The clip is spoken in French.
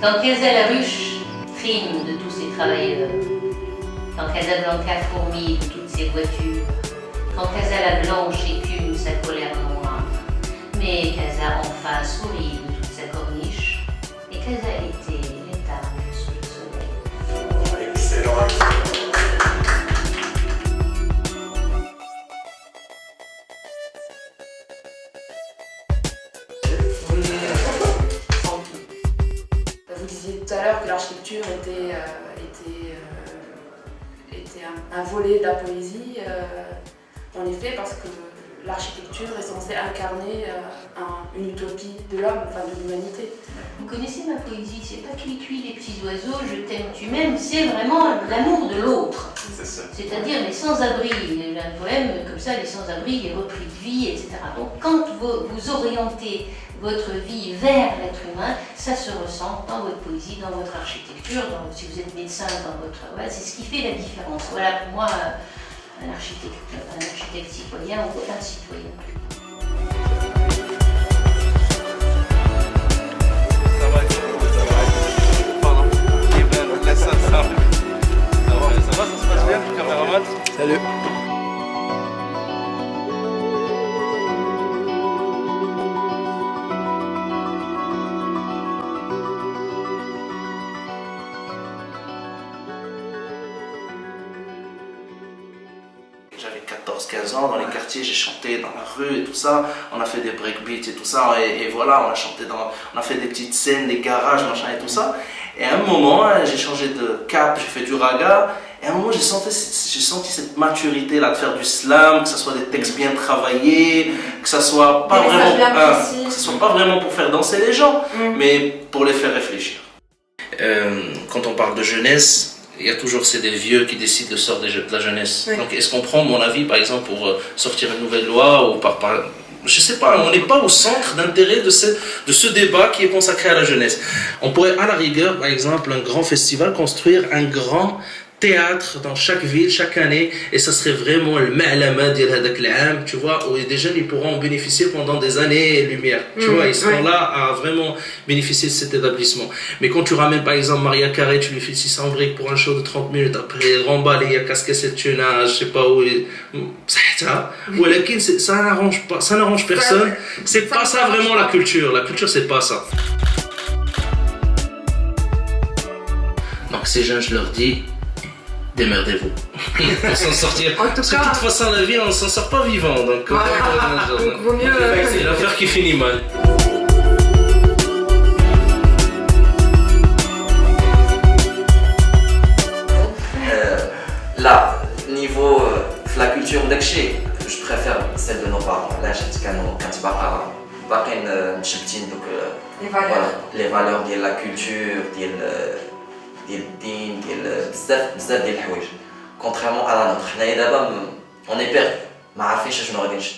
Quand Casalaruche trime de tous ses travailleurs, quand Casablanca fourmille de toutes ses voitures, quand Casa la Blanche écume sa colère noire, mais Casa enfin sourit de toute sa corniche, et Casa était l'étable sous le soleil. Excellent. Vous disiez tout à l'heure que l'architecture était un volet de la poésie. En effet, parce que l'architecture est censée incarner une utopie de l'homme, enfin de l'humanité. Vous connaissez ma poésie, c'est pas cuit les petits oiseaux, je t'aime, tu m'aimes, c'est vraiment l'amour de l'autre. C'est ça. C'est-à-dire les sans-abri. Il y a un poème comme ça, les sans-abri, les repris de vie, etc. Donc quand vous orientez votre vie vers l'être humain, ça se ressent dans votre poésie, dans votre architecture, si vous êtes médecin, dans votre... Voilà, c'est ce qui fait la différence. Voilà pour moi un architecte citoyen ou un citoyen. Salut. J'avais 14-15 ans, dans les quartiers, j'ai chanté dans la rue et tout ça. On a fait des breakbeats et tout ça. Et voilà, on a chanté on a fait des petites scènes, des garages, machin et tout ça. Et à un moment, j'ai changé de cap, j'ai fait du raga. Et à un moment, j'ai senti cette maturité-là de faire du slam, que ce soit des textes bien travaillés, que ça soit pas vraiment pour faire danser les gens, mais pour les faire réfléchir. Quand on parle de jeunesse, il y a toujours des vieux qui décident le sort de la jeunesse. Oui. Donc est-ce qu'on prend mon avis par exemple pour sortir une nouvelle loi ou je sais pas, on n'est pas au centre d'intérêt de ce débat qui est consacré à la jeunesse. On pourrait à la rigueur, par exemple, un grand festival, construire un grand théâtre dans chaque ville, chaque année, et ça serait vraiment le ma'lama d'il hadak l'am, tu vois, où des jeunes ils pourront en bénéficier pendant des années-lumière, tu vois, ils seront là à vraiment bénéficier de cet établissement. Mais quand tu ramènes par exemple Maria Carré, tu lui fais 600 briques pour un show de 30 minutes, après elle remballe, il y a casqué cette tuna, je sais pas où, ça n'arrange personne, c'est pas ça vraiment la culture c'est pas ça. Donc ces jeunes, je leur dis, démerdez-vous. Pour s'en sortir. Parce que de toute façon, la vie, on ne s'en sort pas vivant. Donc, vaut mieux. C'est l'affaire qui finit mal. Là, niveau la culture d'Akché, je préfère celle de nos parents. Là, les valeurs de la culture, ديال الدين ديال بزاف ديال الحوايج contrairement à la nôtre. حنايا دابا on est perdu ما عارفينش شنو غادي نشد.